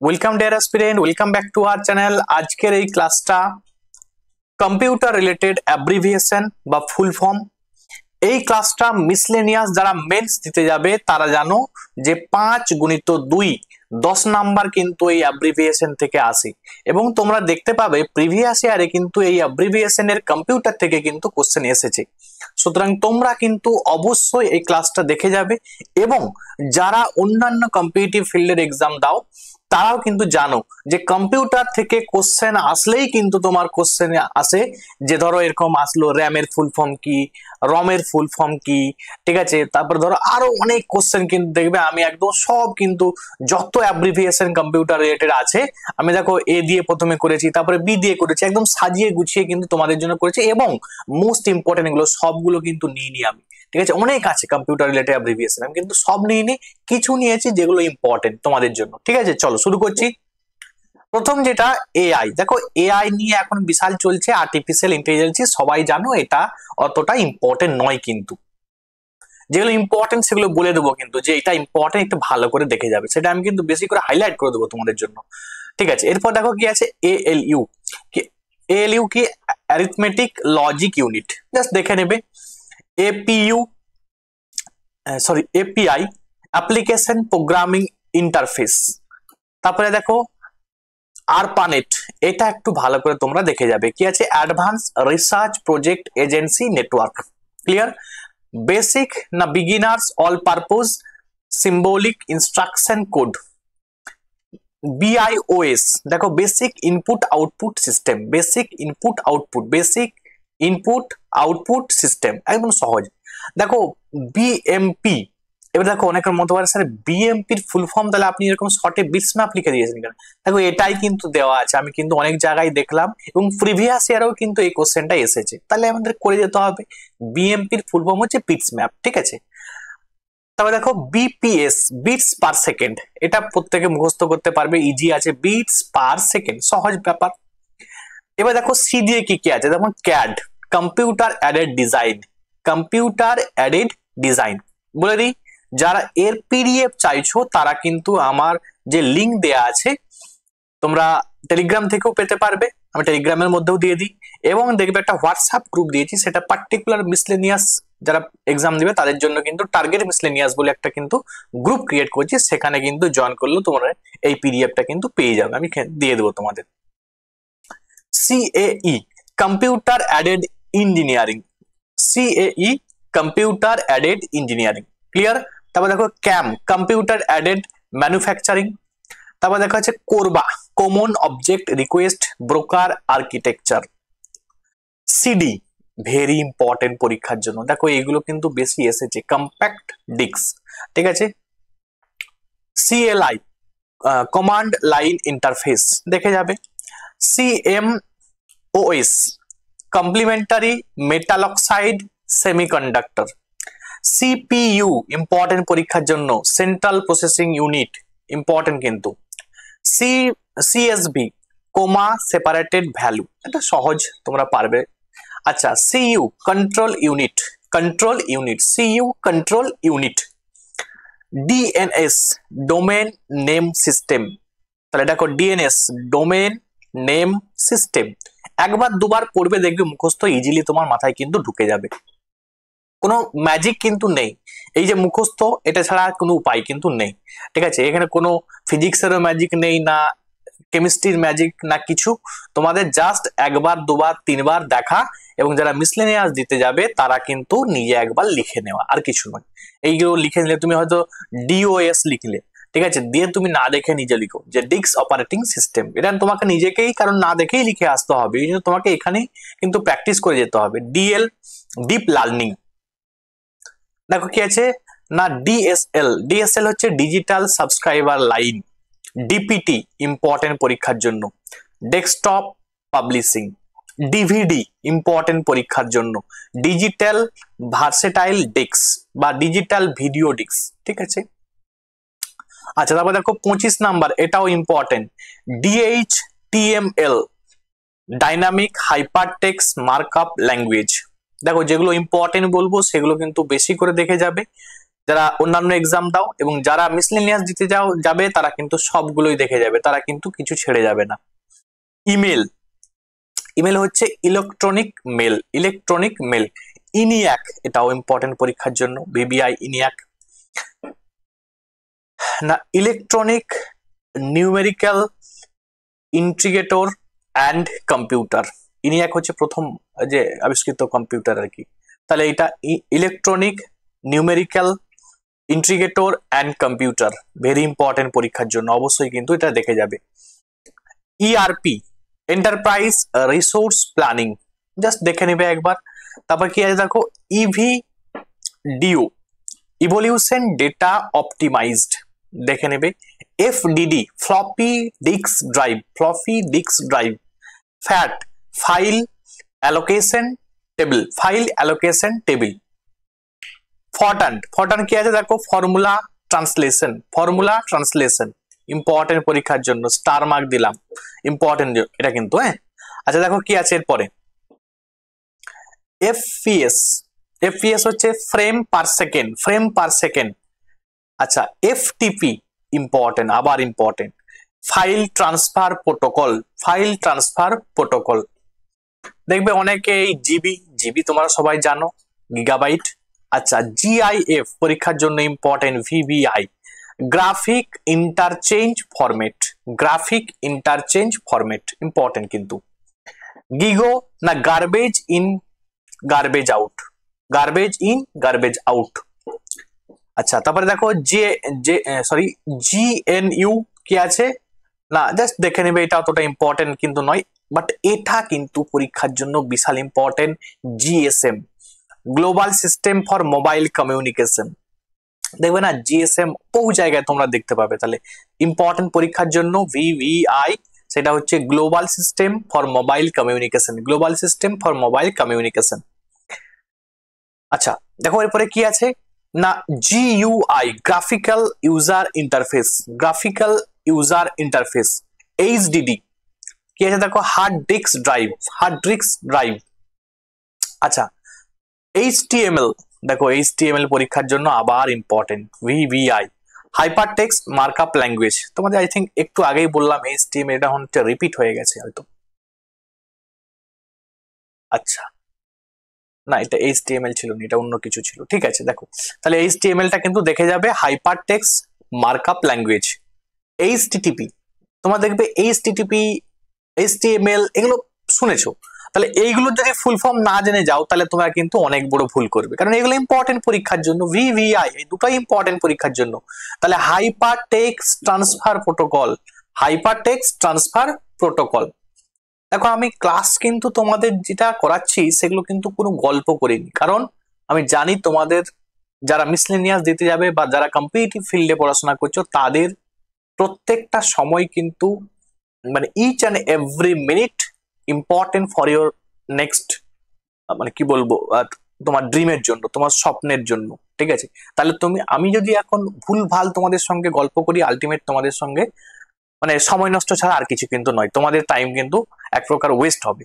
Welcome deer aspirant, welcome back to our channel. আজকের এই ক্লাসটা কম্পিউটার রিলেটেড অ্যাব্রিভিয়েশন বা ফুল ফর্ম। এই ক্লাসটা মিসলেনিয়াস যারা মেন্স দিতে যাবে তারা জানো যে 5 × 2 10 নাম্বার কিন্তু এই অ্যাব্রিভিয়েশন থেকে আসে, এবং তোমরা দেখতে পাবে প্রিভিয়াস ইয়ারে কিন্তু এই অ্যাব্রিভিয়েশনের কম্পিউটার থেকে কিন্তু কোশ্চেন এসেছে। সুতরাং তোমরা কিন্তু অবশ্যই এই ক্লাসটা দেখে যাবে, এবং যারা অন্যান্য কম্পিটিটিভ ফিল্ডের এক্সাম দাও তারাও কিন্তু জানো যে কম্পিউটার থেকে কোশ্চেন আসলেই কিন্তু তোমার কোশ্চেন আসে যে ধরো এরকম আসলো র্যামের ফুল ফর্ম কি, রমের ফুল ফর্ম কি, ঠিক আছে। তারপর ধরো আরো অনেক কোশ্চেন কিন্তু দেখবে আমি একদম সব কিন্তু যত অ্যাব্রিভিয়েশন কম্পিউটার রিলেটেড আছে আমি দেখো এ দিয়ে প্রথমে করেছি, তারপরে বি দিয়ে করেছি, একদম সাজিয়ে গুছিয়ে কিন্তু তোমাদের জন্য করেছি, এবং মোস্ট ইম্পর্টেন্ট এগুলো সবগুলো কিন্তু নিইনি আমি, ঠিক আছে। অনেক আছে কম্পিউটার রিলেটেড অ্যাব্রিভিয়েশন, আমি কিন্তু সব নিইনি, কিছু নিয়েছি যেগুলো ইম্পর্টেন্ট তোমাদের জন্য, ঠিক আছে। চলো শুরু করছি। প্রথম যেটা এআই, দেখো এআই নিয়ে এখন বিশাল চলছে, আর্টিফিশিয়াল ইন্টেলিজেন্স, সবাই জানো এটা অতটা ইম্পর্টেন্ট নয়, কিন্তু যেগুলো ইম্পর্টেন্ট সেগুলো বলে দেবো, কিন্তু যে এটা ইম্পর্টেন্ট একটু ভালো করে দেখে যাবে সেটা আমি কিন্তু বেশি করে হাইলাইট করে দেবো তোমাদের জন্য, ঠিক আছে। এরপর দেখো কি আছে এএলইউ। এএলইউ কি অ্যারিথমেটিক লজিক ইউনিট, জাস্ট দেখে নেবে। APU API application programming interface. তারপরে দেখো আরপানেট, এটা একটু ভালো করে তোমরা দেখে যাবে কি আছে advance research project agency network. Clear? Basic না beginners all purpose symbolic instruction code. BIOS দেখো basic input output system, basic input output system, একদম সহজ। দেখো বিএমপি, এবার দেখো অনেকের মতো পারে স্যার বিএমপির ফুল ফর্ম তাহলে আপনি এরকম শর্টে বিটম্যাপ লিখে দিয়েছেন কেন? দেখো এটাই কিন্তু দেওয়া আছে, আমি কিন্তু অনেক জায়গায় দেখলাম, এবং প্রিভিয়াস ইয়ারেও কিন্তু এই কোশ্চেনটা এসেছে, তাহলে আমাদের করে যেতে হবে। বিএমপির ফুল ফর্ম হচ্ছে বিটম্যাপ, ঠিক আছে। তারপরে দেখো বিপিএস বিটস পার সেকেন্ড, এটা প্রত্যেকে মুখস্থ করতে পারবে, ইজি আছে, বিটস পার সেকেন্ড, সহজ ব্যাপার। এবার দেখো সি দিয়ে কি কি আছে, যেমন CAD computer added design, computer added design. বলে দিই যারা এর পিডিএফ চাইছো তারা কিন্তু আমার যে লিঙ্ক দেয়া আছে তোমরা টেলিগ্রাম থেকেও পেতে পারবে, আমি টেলিগ্রামের মধ্যেও দিয়ে দিই, এবং দেখবে একটা হোয়াটসঅ্যাপ গ্রুপ দিয়েছি, সেটা পার্টিকুলার মিসলেনিয়াস যারা এক্সাম দিবে তাদের জন্য কিন্তু টার্গেট মিসলেনিয়াস বলে একটা কিন্তু গ্রুপ ক্রিয়েট করছি, সেখানে কিন্তু জয়েন করলে তোমরা এই পিডিএফটা কিন্তু পেয়ে যাবে, আমি দিয়ে দেবো তোমাদের। CAE computer aided engineering, CAE computer aided engineering. Clear? তারপর দেখো ক্যাম কম্পিউটার অ্যাডেড ম্যানুফ্যাকচারিং। তারপর দেখা যাচ্ছে CORBA common object request broker architecture. CD very important পরীক্ষার জন্য, দেখো এগুলো কিন্তু বেশি এসেছে, কম্প্যাক্ট ডিস্ক, ঠিক আছে। সিএলআই কমান্ড লাইন ইন্টারফেস দেখে যাবে। CMOS complementary metal oxide semiconductor. CPU important পরীক্ষার জন্য, সেন্ট্রাল প্রসেসিং ইউনিট, ইম্পর্টেন্ট কিন্তু। সিএসভি কোমা সেপারেটেড ভ্যালু, এটা সহজ তোমরা পারবে। আচ্ছা CU control unit, CU control unit. DNS domain name system, তাহলে দেখো ডিএনএস ডোমেন নেম সিস্টেম, একবার দুবার পড়বে দেখবে মুখস্থ ইজিলি তোমার মাথায় কিন্তু ঢুকে যাবে, কোনো ম্যাজিক কিন্তু নেই, এই যে মুখস্থ এটা ছাড়া কোনো উপায় কিন্তু নেই, ঠিক আছে। এখানে কোনো ফিজিক্সেরও ম্যাজিক নেই, না কেমিস্ট্রির ম্যাজিক, না কিছু, তোমাদের জাস্ট একবার দুবার তিনবার দেখা, এবং যারা মিসলেনিয়াস দিতে যাবে তারা কিন্তু নিজে একবার লিখে নেওয়া, আর কিছু নয়। এইগুলো লিখে নিলে তুমি হয়তো ডিওএস লিখলে, ঠিক আছে, দিয়ে তুমি না দেখে নিজে লিখো যে ডিস্ক অপারেটিং সিস্টেম, এটা তোমাকে নিজেকেই কারণ না দেখেই লিখে আসতে হবে, এই জন্য তোমাকে এখানেই কিন্তু প্র্যাকটিস করে যেতে হবে। ডিএল ডিপ লার্নিং, দেখো কি আছে না ডিএসএল হচ্ছে digital subscriber line. DPT important পরীক্ষার জন্য। Desktop publishing. ডিভিডি ইম্পর্টেন্ট পরীক্ষার জন্য। ডিজিটাল ভার্সেটাইল ডিস্ক বা ডিজিটাল ভিডিও ডিস্ক, ঠিক আছে। আচ্ছা তারপর দেখো 25 নাম্বার, এটাও important, DHTML dynamic hypertext markup language. দেখো যেগুলো ইম্পর্টেন্ট বলবো সেগুলো কিন্তু বেশি করে দেখে যাবে। যারা অন্যান্য এক্সাম দাও এবং যারা মিসলেনিয়াস দিতে যাবে তারা কিন্তু সবগুলোই দেখে যাবে, তারা কিন্তু কিছু ছেড়ে যাবে না। ইমেল, ইমেল হচ্ছে ইলেকট্রনিক মেল। ইনিয়াক, এটাও ইম্পর্টেন্ট পরীক্ষার জন্য, ভিভিআই ইনিয়াক না। Electronic numerical integrator and computer, ENIAC হচ্ছে প্রথম যে আবিষ্কৃত কম্পিউটার আর কি। তাহলে এটা electronic numerical integrator and computer, very important পরীক্ষার জন্য, অবশ্যই কিন্তু এটা দেখে যাবে। ERP, enterprise resource planning, just দেখে নেবে একবার। তারপর কি আছে দেখো, ইভিডিও, ইভলিউশন ডেটা অপটিমাইজড, দেখে নেবে। FDD, floppy disk drive. FAT, file allocation table. Fortran কি আছে দেখো, ফর্মুলা ট্রান্সলেশন, ইম্পর্টেন্ট পরীক্ষার জন্য, স্টার মার্ক দিলাম, ইম্পর্টেন্ট এটা কিন্তু। হ্যাঁ, আচ্ছা দেখো কি আছে এরপরে, এফপিএস হচ্ছে ফ্রেম পার সেকেন্ড। আচ্ছা, এফটিপি ইম্পর্টেন্ট, আবার ইম্পর্টেন্ট। ফাইল ট্রান্সফার প্রোটোকল, দেখবে অনেকে এই জিবি তোমরা সবাই জানো, গিগাবাইট। আচ্ছা, জিআইএফ পরীক্ষার জন্য important, VVI, graphic interchange format, important কিন্তু। গিগো না গার্বেজ ইন গার্বেজ আউট। আচ্ছা, তারপরে দেখো জিএনইউ কি আছে না, জাস্ট দেখে নেবে, এটা অতটা ইম্পর্টেন্ট কিন্তু নয়, বাট এটা কিন্তু পরীক্ষার জন্য বিশাল important. GSM, global system for mobile communication, দেখবে না জিএসএম বহু জায়গায় তোমরা দেখতে পাবে, তাহলে ইম্পর্টেন্ট পরীক্ষার জন্য ভিভিআই, সেটা হচ্ছে global system for mobile communication. আচ্ছা দেখো এরপরে কি আছে না, GUI, graphical user interface. HDD কি আছে দেখো, হার্ড ডিস্ক ড্রাইভ। আচ্ছা, এইচটিএমএল, দেখো এইচটিএমএল পরীক্ষার জন্য আবার important, VVI, hypertext markup language, তোমাদের আই থিঙ্ক একটু আগেই বললাম এইচটিএমএল, এটা হচ্ছে রিপিট হয়ে গেছে হয়তো। আচ্ছা না, এটা এইচটিএমএল ছিল না, এটা অন্য কিছু ছিল, ঠিক আছে। দেখো তাহলে এইচটিএমএলটা কিন্তু দেখে যাবে, হাইপারটেক্সট মার্কআপ ল্যাঙ্গুয়েজ। এইচটিটিপি, তোমরা দেখবে এইচটিএমএল এগুলো শুনেছো, তাহলে এইগুলো যদি ফুল ফর্ম না জেনে যাও তাহলে তোমরা কিন্তু অনেক বড় ভুল করবে, কারণ এগুলো ইম্পর্টেন্ট পরীক্ষার জন্য, ভিভিআই এই দুটোই ইম্পর্টেন্ট পরীক্ষার জন্য। তাহলে হাইপারটেক্সট ট্রান্সফার প্রোটোকল। দেখো আমি ক্লাস কিন্তু তোমাদের যেটা করাচ্ছি সেগুলো কিন্তু কোনো গল্প করিনি, কারণ আমি জানি তোমাদের যারা মিসলেনিয়াস দিতে যাবে বা যারা কম্পিটিটিভ ফিল্ডে পড়াশোনা করছো তাদের প্রত্যেকটা সময় কিন্তু মানে each and every minute important for your next, মানে কি বলবো, তোমার ড্রিমের জন্য, তোমার স্বপ্নের জন্য, ঠিক আছে। তাহলে আমি যদি এখন ভুলভাল তোমাদের সঙ্গে গল্প করি, আলটিমেট তোমাদের সঙ্গে মানে সময় নষ্ট ছাড়া আর কিছু কিন্তু নয়, তোমাদের টাইম কিন্তু এক প্রকার ওয়েস্ট হবে।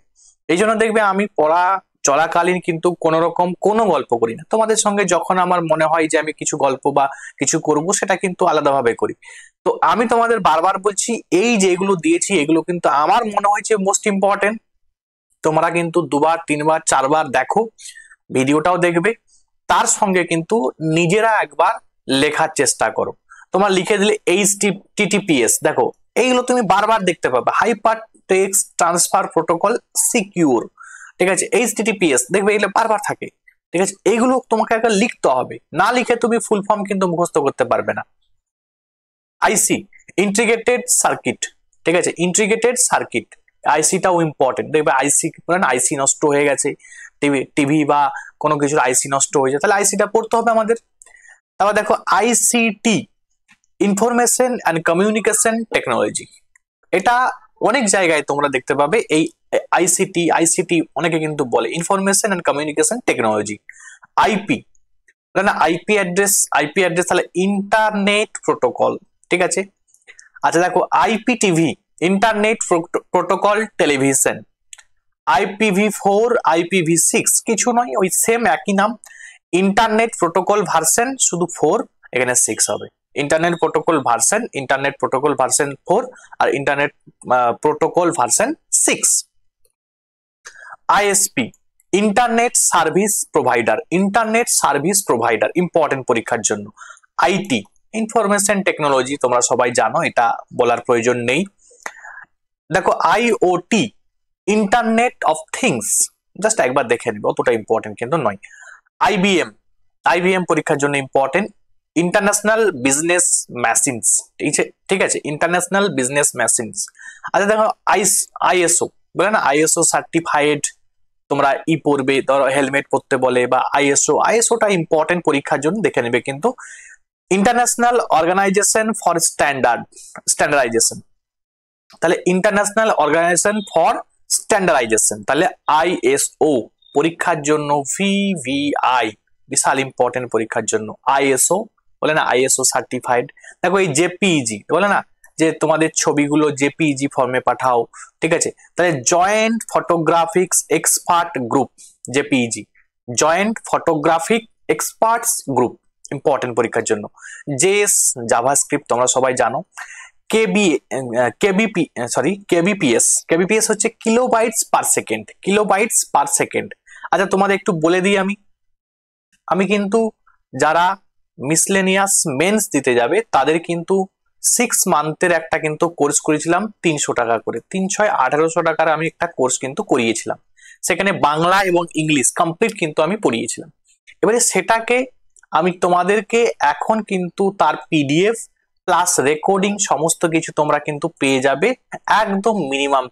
এই জন্য দেখবে আমি পড়া চলাকালীন কিন্তু কোনো রকম কোনো গল্প করি না, তোমাদের সঙ্গে যখন আমার মনে হয় যে আমি কিছু গল্প বা কিছু করব সেটা কিন্তু আলাদাভাবে করি। তো আমি তোমাদের বারবার বলছি, এই যে এগুলো দিয়েছি এগুলো কিন্তু আমার মনে হয়েছে মোস্ট ইম্পর্টেন্ট, তোমরা কিন্তু 2বার 3বার 4বার দেখো, ভিডিওটাও দেখবে, তার সঙ্গে কিন্তু নিজেরা একবার লেখার চেষ্টা করো। তোমরা লিখে দিলে HTTPS, দেখো এইগুলো তুমি বারবার দেখতে পাবে, hyper text transfer protocol secure, ঠিক আছে। HTTPS দেখবে এগুলো বারবার থাকে, ঠিক আছে। এইগুলো তোমাকে একবার লিখতে হবে, না লিখে তুমি ফুল ফর্ম কিন্তু মুখস্থ করতে পারবে না। আইসি, ইন্টিগ্রেটেড সার্কিট, ঠিক আছে, আইসিটাও ইম্পর্টেন্ট, দেখবে আইসি নষ্ট হয়ে গেছে, টিভি বা কোনো কিছুর আইসি নষ্ট হয়ে যায়, তাহলে আইসিটা পড়তে হবে আমাদের। তারপর দেখো ICT, information and communication technology, এটা অনেক জায়গায় তোমরা দেখতে পাবে এই আইসিটি অনেকে কিন্তু বলে information and communication technology. IP, না আইপি অ্যাড্রেস তাহলে ইন্টারনেট প্রোটোকল, ঠিক আছে। আচ্ছা দেখো IPTV, internet protocol television. IPv4 IPv6 কিছু নয়, ওই সেম একই নাম, ইন্টারনেট প্রোটোকল ভার্সন শুধু 4, এখানে 6 হবে। ইন্টারনেট প্রোটোকল ভার্সন 4 আর internet protocol version 6। ISP internet service provider important পরীক্ষার জন্য। আইটি ইনফরমেশন টেকনোলজি, তোমরা সবাই জানো, এটা বলার প্রয়োজন নেই। দেখো IoT internet of things, just একবার দেখে নিবে, অতটা ইম্পর্টেন্ট কিন্তু নয়। আইবিএম পরীক্ষার জন্য ইম্পর্টেন্ট। ইন্টারন্যাশনাল বিজনেস মেশিনস, ঠিক আছে, ইন্টারন্যাশনাল বিজনেস মেশিনস। আচ্ছা দেখো আইএসও বলে না, আইএসও সার্টিফাইড, তোমরা পড়বে, ধরো হেলমেট পরতে বলে, বা আইএসওটা ইম্পর্টেন্ট পরীক্ষার জন্য, দেখে নেবে কিন্তু। ইন্টারন্যাশনাল অর্গানাইজেশন ফর স্ট্যান্ডার্ডাইজেশন, তাহলে ইন্টারন্যাশনাল অর্গানাইজেশন ফর স্ট্যান্ডার্ডাইজেশন, তাহলে আইএসও পরীক্ষার জন্য। ভিভিআই বিশাল ইম্পর্টেন্ট পরীক্ষার জন্য। আইএসও বলে না, আইএসও সার্টিফাইড। দেখো এই জেপিইজি বলে না, যে তোমাদের ছবিগুলো জেপিইজি ফর্মে পাঠাও, ঠিক আছে, তাহলে joint photographics expert group, JPEG joint photographic experts group, important পরীক্ষার জন্য। জেএস জাভাস্ক্রিপ্ট তোমরা সবাই জানো। কেবিপিএস হচ্ছে কিলোবাইটস পার সেকেন্ড। আচ্ছা তোমাদের একটু বলে দিই, আমি কিন্তু যারা মিসলেনিয়াস মেন্স দিতে যাবে তাদের কিন্তু 6 মান্থের একটা কিন্তু কোর্স করেছিলাম 300 টাকা করে, 3-6 1800 টাকার আমি একটা কোর্স কিন্তু করিয়েছিলাম। সেখানে বাংলা এবং ইংলিশ কমপ্লিট কিন্তু আমি পড়িয়েছিলাম। এবারে সেটাকে আমি তোমাদেরকে এখন কিন্তু তার পিডিএফ প্লাস রেকর্ডিং সমস্ত কিছু তোমরা কিন্তু পেয়ে যাবে একদম মিনিমাম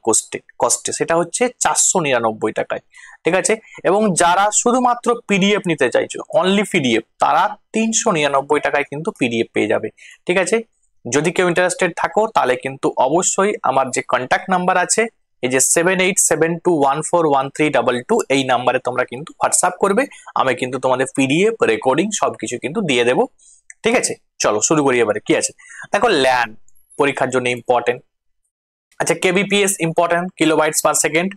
কস্টে, সেটা হচ্ছে 499 টাকায়, ঠিক আছে। এবং যারা শুধুমাত্র পিডিএফ নিতে চাইছো, অনলি পিডিএফ, তারা 399 টাকায় কিন্তু পিডিএফ পেয়ে যাবে, ঠিক আছে। যদি কেউ ইন্টারেস্টেড থাকো তাহলে কিন্তু অবশ্যই আমার যে কন্ট্যাক্ট নাম্বার আছে, এই যে 7872141322, এই নাম্বারে তোমরা কিন্তু হোয়াটসঅ্যাপ করবে, আমি কিন্তু তোমাদের পিডিএফ রেকর্ডিং সবকিছু কিন্তু দিয়ে দেবো, ঠিক আছে। চলো শুরু করি এবারে কি আছে। দেখো ল্যান পরীক্ষার জন্য ইম্পর্টেন্ট। আচ্ছা kbps important, kilobytes per second.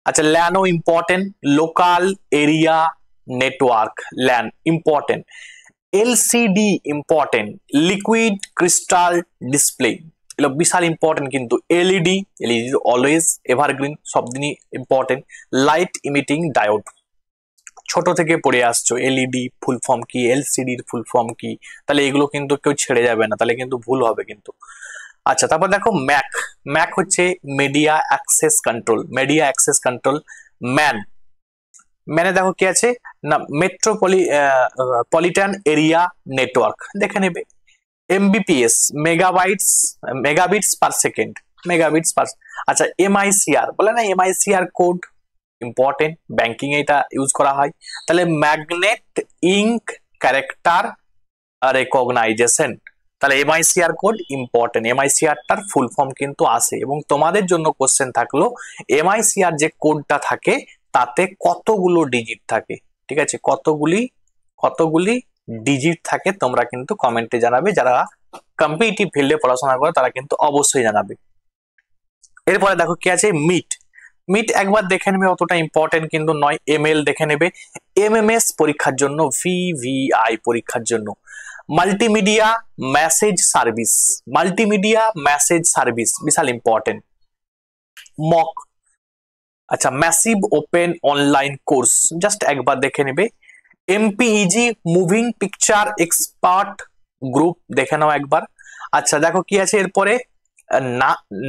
আচ্ছা ল্যানও important, local area network, LAN important. LCD important, liquid crystal display, এগুলো বিশাল ইম্পর্টেন্ট কিন্তু। এলইডি অলওয়েজ এভারগ্রিন, সব দিনই ইম্পর্টেন্ট। লাইট ইমিটিং ডায়োড, ছোট থেকে পড়ে আসছো, এলইডি ফুল ফর্ম কি, এলসিডির ফুল ফর্ম কি, তাহলে এগুলো কিন্তু কেউ ছেড়ে যাবে না, তাহলে কিন্তু ভুল হবে কিন্তু। আচ্ছা তারপর দেখো ম্যাক হচ্ছে মিডিয়া অ্যাক্সেস কন্ট্রোল। ম্যানে দেখো কি আছে না, মেট্রোপলিটন এরিয়া নেটওয়ার্ক, দেখে নেবে। এমবিপিএস মেগাবিটস পার সেকেন্ড। আচ্ছা এমআইসিআর বলে না, এমআইসিআর কোড ইম্পর্টেন্ট, ব্যাংকিং এটা ইউজ করা হয়। তাহলে ম্যাগনেট ইঙ্ক ক্যারেক্টার রেকগনাইজেশন, তাহলে এমআইসিআর কোড ইম্পর্টেন্ট, এমআইসিআর টার ফুল ফর্ম কিন্তু আসে। এবং তোমাদের জন্য কোশ্চেন থাকলো এমআইসিআর যে কোডটা থাকে তাতে কতগুলো ডিজিট থাকে, ঠিক আছে, কতগুলি ডিজিট থাকে, তোমরা কিন্তু কমেন্টে জানাবে, যারা কম্পিটিটিভ ফিল্ডে পড়াশোনা করে তারা কিন্তু অবশ্যই জানাবে। এরপরে দেখো কি আছে, মিট একবার দেখে নেবে, অতটা ইম্পর্টেন্ট কিন্তু নয়। এমএল দেখে নেবে। এমএমএস পরীক্ষার জন্য, ভিভিআই পরীক্ষার জন্য। মাল্টিমিডিয়া মেসেজ সার্ভিস বিশাল ইম্পর্টেন্ট। মক, আচ্ছা massive open online course, just একবার দেখে নেবে। MPEG moving picture expert group, দেখে নাও একবার। আচ্ছা দেখো কি আছে এরপরে,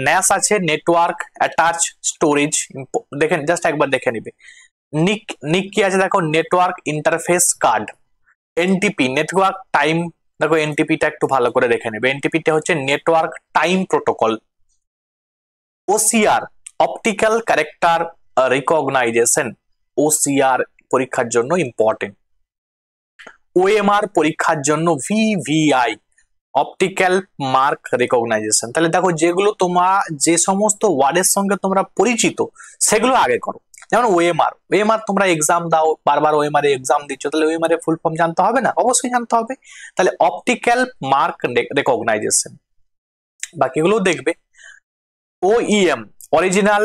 ন্যাস আছে, নেটওয়ার্ক অ্যাটাচ স্টোরেজ, দেখেন জাস্ট একবার দেখে নিবে। নিক কি আছে দেখো, network interface card. NTP network time, দেখো এনটিপিটা একটু ভালো করে দেখে নেবে, এনটিপিটা হচ্ছে network time protocol. OCR optical character recognition, OCR পরীক্ষার জন্য ইম্পর্টেন্ট। ওএমআর পরীক্ষার জন্য ভিভিআই অপটিক্যাল মার্ক রেকগনাইজেশন। তাহলে দেখো যেগুলো যে সমস্ত ওয়ার্ডের সঙ্গে তোমরা পরিচিত সেগুলো আগে করো। যেমন ওএমআর তোমরা এক্সাম দাও, বারবার ওএমআর এক্সাম দিচ্ছ, তাহলে ওএমআর এর ফুল ফর্ম জানতে হবে না? অবশ্যই জানতে হবে। তাহলে অপটিক্যাল মার্ক রেকগনাইজেশন, বাকিগুলো দেখবে। OEM original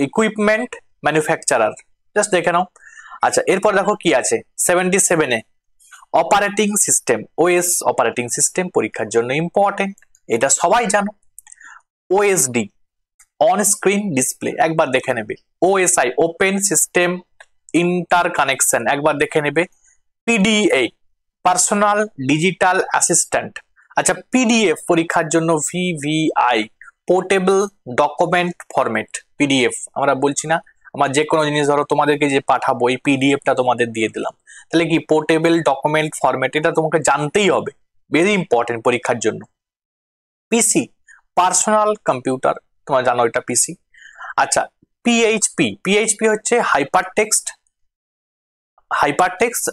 equipment manufacturer, just দেখে নাও। আচ্ছা, এরপর দেখো কি আছে 77 operating system, OS operating system পরীক্ষার জন্য ইম্পর্টেন্ট, এটা সবাই জানো। ওএসডি অন স্ক্রিন ডিসপ্লে একবার দেখে নেবে। ওএসআই ওপেন সিস্টেম ইন্টারকানেকশন একবার দেখে নেবে। PDA personal digital assistant. আচ্ছা, পিডিএফ পরীক্ষার জন্য VVI portable document format. PDF আমরা বলছি না, আমার যে কোনো জিনিস ধরো তোমাদেরকে যে পাঠাবো এই পিডিএফটা তোমাদের দিয়ে দিলাম, তাহলে কি পোর্টেবল ডকুমেন্ট ফরম্যাট, এটা তোমাকে জানতেই হবে, ভেরি ইম্পর্টেন্ট পরীক্ষার জন্য। পিসি পার্সোনাল কম্পিউটার, তোমরা জানো এটা পিসি। আচ্ছা, পিএইচপি, পিএইচপি হচ্ছে হাইপারটেক্সট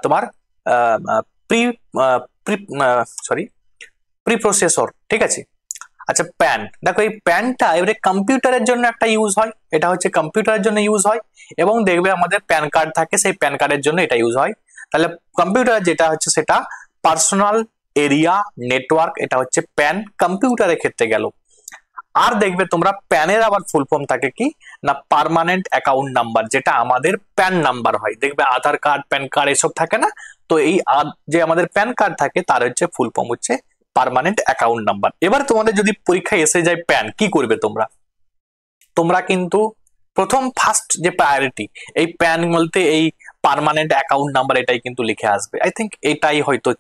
তোমার প্রি প্রিপ্রসেসর, ঠিক আছে। আচ্ছা, প্যান, দেখো এই প্যানটা এবারে কম্পিউটারের জন্য একটা ইউজ হয়, এটা হচ্ছে কম্পিউটারের জন্য ইউজ হয়, এবং দেখবে আমাদের প্যান কার্ড থাকে, সেই প্যান কার্ডের জন্য এটা ইউজ হয়। তাহলে কম্পিউটার যেটা হচ্ছে সেটা পার্সোনাল এরিয়া নেটওয়ার্ক, এটা হচ্ছে প্যান কম্পিউটারের ক্ষেত্রে গেল। আর দেখবে তোমরা প্যানের আবার ফুল ফর্ম থাকে কি না পার্মানেন্ট অ্যাকাউন্ট নাম্বার, যেটা আমাদের প্যান নাম্বার হয়, দেখবে আধার কার্ড প্যান কার্ড এসব থাকে না, তো এই যে আমাদের প্যান কার্ড থাকে তার হচ্ছে ফুল ফর্ম হচ্ছে পার্মানেন্ট অ্যাকাউন্ট নাম্বার। এবার তোমাদের যদি পরীক্ষায় এসে যায় প্যান, কি করবে তোমরা? তোমরা কিন্তু প্রথম ফার্স্ট যে প্রায়োরিটি এই প্যান বলতে এই পার্মানেন্ট অ্যাকাউন্ট নাম্বার এটাই কিন্তু লিখে আসবে। আই থিঙ্ক এটাই হয়তো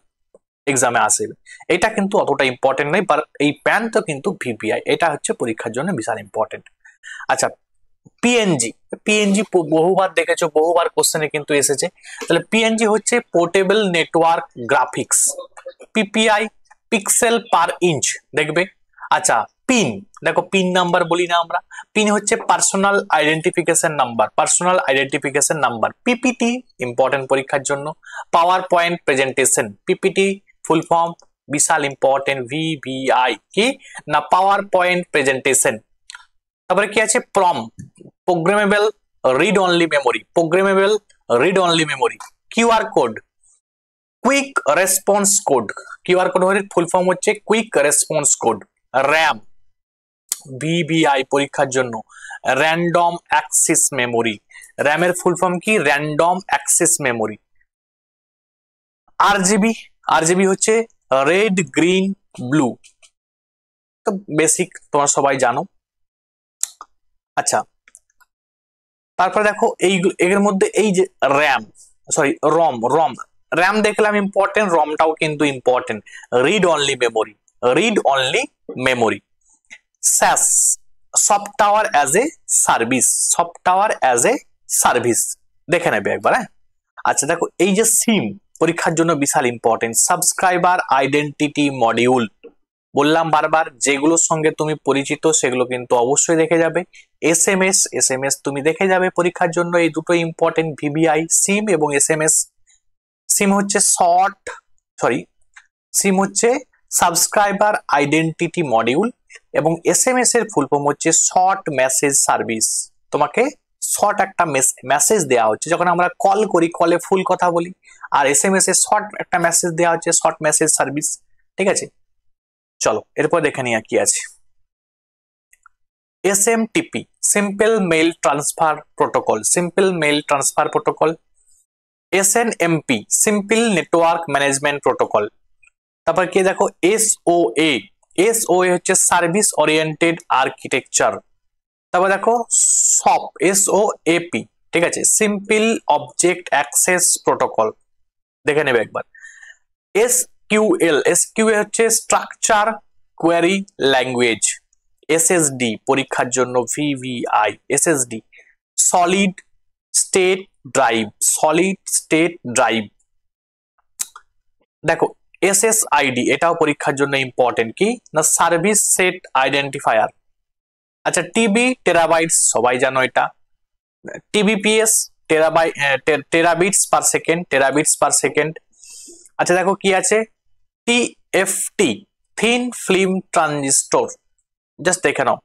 এক্সামে আসবে, এটা কিন্তু অতটা ইম্পর্টেন্ট নয়, বাট এই প্যান তো কিন্তু ভিপিআই, এটা হচ্ছে পরীক্ষার জন্য বিশাল ইম্পর্টেন্ট। আচ্ছা, পিএনজি, পিএনজি বহুবার দেখেছো, বহুবার কোশ্চেনে কিন্তু এসেছে, তাহলে পিএনজি হচ্ছে portable network graphics. PPI pixel পার ইঞ্চ দেখবে। আচ্ছা, পিন, দেখো পিন নাম্বার বলি না আমরা, পিন হচ্ছে personal identification number, personal identification number. PPT important পরীক্ষার জন্য। PowerPoint presentation, PPT full form বিশাল ইম্পর্টেন্ট, ভিভিআই কি না পাওয়ার পয়েন্ট প্রেজেন্টেশন। তারপরে কি আছে PROM, programmable read only memory, programmable read only memory. QR code, quick response code, QR code এর full form হচ্ছে quick response code. RAM, VVI পরীক্ষার জন্য র্যান্ডম অ্যাক্সেস মেমোরি, র্যামের ফুল ফর্ম কি random access memory. RGB, RGB হচ্ছে red green blue, তো basic তোমরা সবাই জানো। আচ্ছা, তারপরে দেখো এই এর মধ্যে এই যে র্যাম রম, র্যাম দেখলাম ইম্পর্টেন্ট, রমটাও কিন্তু important. Read only memory, read only memory. SaaS software as a service, software as a service দেখে নেবে একবার, হ্যাঁ। আচ্ছা, দেখো এই যে সিম পরীক্ষার জন্য বিশাল ইম্পর্টেন্ট। সাবস্ক্রাইবার আইডেন্টিটি মডিউল, বললাম বারবার, যেগুলোর সঙ্গে তুমি পরিচিত সেগুলো কিন্তু অবশ্যই দেখে যাবে। এসএমএস, এসএমএস তুমি দেখে যাবে পরীক্ষার জন্য, এই দুটো ইম্পর্টেন্ট, ভিভিআই সিম এবং এসএমএস। সিম হচ্ছে সিম হচ্ছে সাবস্ক্রাইবার আইডেন্টিটি মডিউল, এবং এসএমএস এর ফুল ফর্ম হচ্ছে শর্ট মেসেজ সার্ভিস। তোমাকে শর্ট একটা মেসেজ দেওয়া হচ্ছে, যখন আমরা কল করি কলে ফুল কথা বলি, আর এসএমএস এ শর্ট একটা মেসেজ দেওয়া হচ্ছে, শর্ট মেসেজ সার্ভিস, ঠিক আছে। চলো এরপর দেখে নিয়ে কি আছে। SMTP simple mail transfer protocol, simple mail transfer protocol. SNMP simple network management protocol. তারপর কি দেখো এসওএ, এসওএ হচ্ছে সার্ভিস ওরিয়েন্টেড আর্কিটেকচার। তারপর দেখো সপ, এসওএপি, ঠিক আছে, সিম্পল অবজেক্ট অ্যাক্সেস প্রোটোকল, দেখে নেবে একবার। এসকিউএল, এসকিউএল হচ্ছে স্ট্রাকচার কোয়েরি ল্যাঙ্গুয়েজ। এসএসডি পরীক্ষার জন্য VVI, SSD solid state drive, solid state drive. দেখো এসএসআইডি, এটাও পরীক্ষার জন্য ইম্পর্টেন্ট, কি না সার্ভিস সেট আইডেন্টিফায়ার। আচ্ছা, টিবি টেরাবাইটস সবাই জানো এটা। টিবিপিএস টেরাবিটস পার সেকেন্ড, টেরাবিটস পার সেকেন্ড। আচ্ছা, দেখো কি আছে TFT thin film transistor, just দেখে নাও।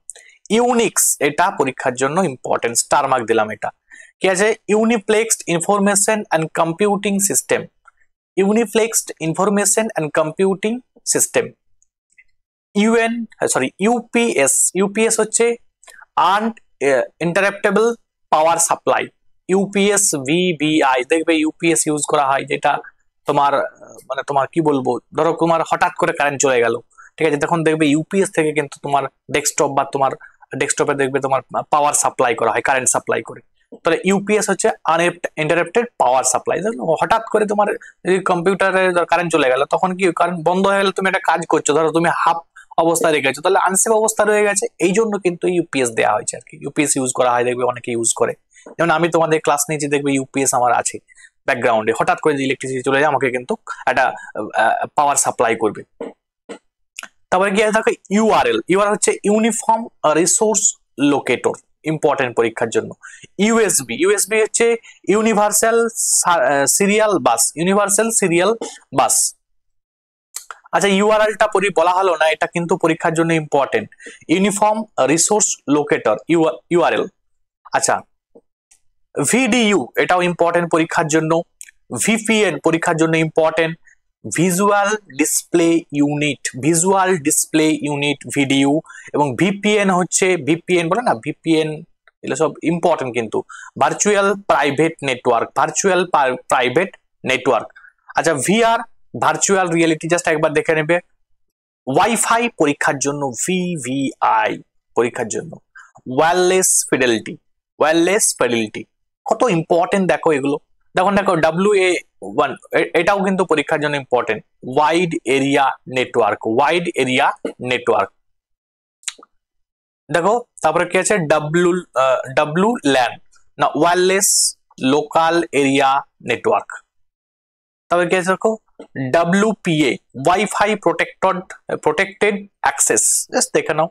ইউনিক্স, এটা পরীক্ষার জন্য ইম্পর্টেন্ট, স্টার মার্ক দিলাম। এটা কি আছে uniplexed information and computing system, uniplexed information and computing system. UPS, UPS হচ্ছে uninterruptible power supply, UPS VVI, দেখবে ইউপিএস ইউজ করা হয়, যেটা তোমার মানে তোমার কি বলবো, ধরো তোমার হঠাৎ করে কারেন্ট চলে গেল, ঠিক আছে, তখন দেখবে ইউপিএস থেকে কিন্তু তোমার ডেস্কটপ বা তোমার ডেস্কটপে দেখবে তোমার পাওয়ার সাপ্লাই করা হয়, কারেন্ট সাপ্লাই করে। তাহলে ইউপিএস হচ্ছে আনইন্টারাপ্টেড পাওয়ার সাপ্লাই। হঠাৎ করে তোমার যদি কম্পিউটারে কারেন্ট চলে গেল, তখন কি কারেন্ট বন্ধ হয়ে গেলে, তুমি একটা কাজ করছো, ধরো তুমি হাফ অবস্থায় রেখেছো, তাহলে আনসেফ অবস্থা রয়ে গেছে, এই জন্য কিন্তু ইউপিএস দেওয়া হয়েছে আর কি। ইউপিএস ইউজ করা হয়, দেখবে অনেকে ইউজ করে। যেমন আমি তোমাদের ক্লাস নিয়েছি, দেখবে ইউপিএস আমার আছে ব্যাকগ্রাউন্ডে, হঠাৎ করে যদি ইলেকট্রিসিটি চলে যায়, আমাকে কিন্তু একটা পাওয়ার সাপ্লাই করবে। তারপরে কি আছে দেখো, ইউআরএল। ইউআরএল হচ্ছে ইউনিফর্ম রিসোর্স লোকেটর, ইম্পর্টেন্ট পরীক্ষার জন্য। ইউএসবি, ইউএসবি হচ্ছে universal serial bus, universal serial bus. আচ্ছা, ইউআরএলটা বলা হলো না, এটা কিন্তু পরীক্ষার জন্য important. Uniform resource locator, URL. আচ্ছা, ভিডিইউ, এটাও ইম্পর্টেন্ট পরীক্ষার জন্য। ভিপিএন পরীক্ষার জন্য important. Visual display unit, visual display unit VDU. এবং ভিপিএন হচ্ছে, ভিপিএন বলে না, ভিপিএন এগুলো সব ইম্পর্টেন্ট কিন্তু। Virtual private network, virtual private network. আচ্ছা, ভিআর ভার্চুয়াল রিয়েলিটি, জাস্ট একবার দেখে নেবে। ওয়াইফাই পরীক্ষার জন্য, ভিভিআই পরীক্ষার জন্য। ওয়্যারলেস ফিডেলিটি, ওয়্যারলেস ফিডেলিটি কত ইম্পর্টেন্ট দেখো এগুলো। দেখো দেখো WA1, এটাও কিন্তু পরীক্ষার জন্য important. Wide area network, wide area network. দেখো তারপরে কি আছে, ডাব্লু ল্যান না, ওয়্যারলেস লোকাল এরিয়া নেটওয়ার্ক। তারপরে কি আছে দেখো, WPA, wifi protected access, just দেখে নাও।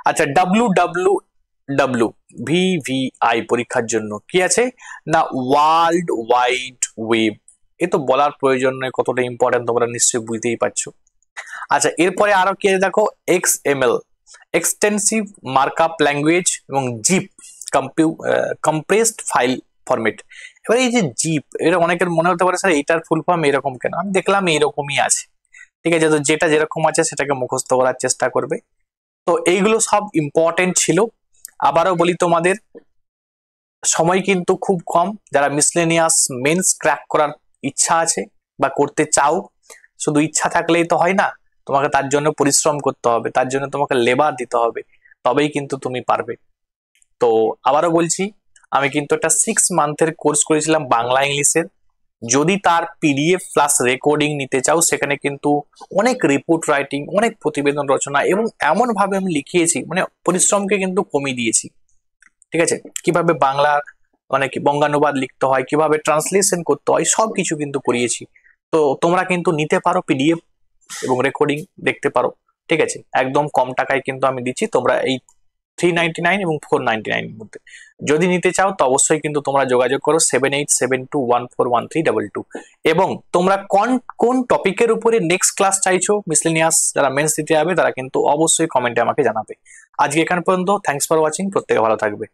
আচ্ছা, WWW ভিভিআই পরীক্ষার জন্য কি আছে না, ওয়ার্ল্ড ওয়াইড ওয়েব। এ তো বলার প্রয়োজন নেই, কতটা ইম্পর্টেন্ট তোমরা নিশ্চয়ই বুঝতেই পারছো। আচ্ছা, এরপরে আরো কি আছে দেখো, XML, এক্সটেন্সিভ মার্কআপ ল্যাঙ্গুয়েজ, এবং জিপ, কম্প্রেসড ফাইল ফরম্যাট। এবার এই যে জিপ, এটা অনেকের মনে হতে পারে স্যার এটার ফুল ফর্ম এরকম কেন, আমি দেখলাম এরকমই আছে, ঠিক আছে। তো যেটা যেরকম আছে সেটাকে মুখস্থ করার চেষ্টা করবে। তো এইগুলো সব ইম্পর্টেন্ট ছিল। আবারও বলি, তোমাদের সময় কিন্তু খুব কম। যারা মিসলেনিয়াস মেন্স ক্র্যাক করার ইচ্ছা আছে বা করতে চাও, শুধু ইচ্ছা থাকলেই তো হয় না, তোমাকে তার জন্য পরিশ্রম করতে হবে, তার জন্য তোমাকে লেবার দিতে হবে, তবেই কিন্তু তুমি পারবে। তো আবারও বলছি, আমি কিন্তু একটা 6 মান্থের কোর্স করেছিলাম বাংলা ইংলিশের। যদি তার পিডিএফ প্লাস রেকর্ডিং নিতে চাও, সেখানে কিন্তু অনেক রিপোর্ট রাইটিং, অনেক প্রতিবেদন রচনা, এবং এমন ভাবে আমি লিখিয়েছি, মানে পরিশ্রমকে কিন্তু কমিয়ে দিয়েছি, ঠিক আছে। কিভাবে বাংলা মানে কি বঙ্গানুবাদ লিখতে হয়, কিভাবে ট্রান্সলেশন করতে হয়, সবকিছু কিন্তু করিয়েছি। তো তোমরা কিন্তু নিতে পারো পিডিএফ এবং রেকর্ডিং দেখতে পারো, ঠিক আছে। একদম কম টাকায় কিন্তু আমি দিচ্ছি, তোমরা এই 399 এবং 499 এর মধ্যে যদি নিতে চাও, তো অবশ্যই কিন্তু তোমরা যোগাযোগ করো 7872141322। এবং তোমরা কোন টপিকের উপরে নেক্সট ক্লাস চাইছো, মিসলেনিয়াস যারা মেন্স দিতে যাবে, তারা কিন্তু অবশ্যই কমেন্টে আমাকে জানাবে। আজকে এখান পর্যন্ত, থ্যাঙ্কস ফর ওয়াচিং, প্রত্যেকে ভালো থাকবে।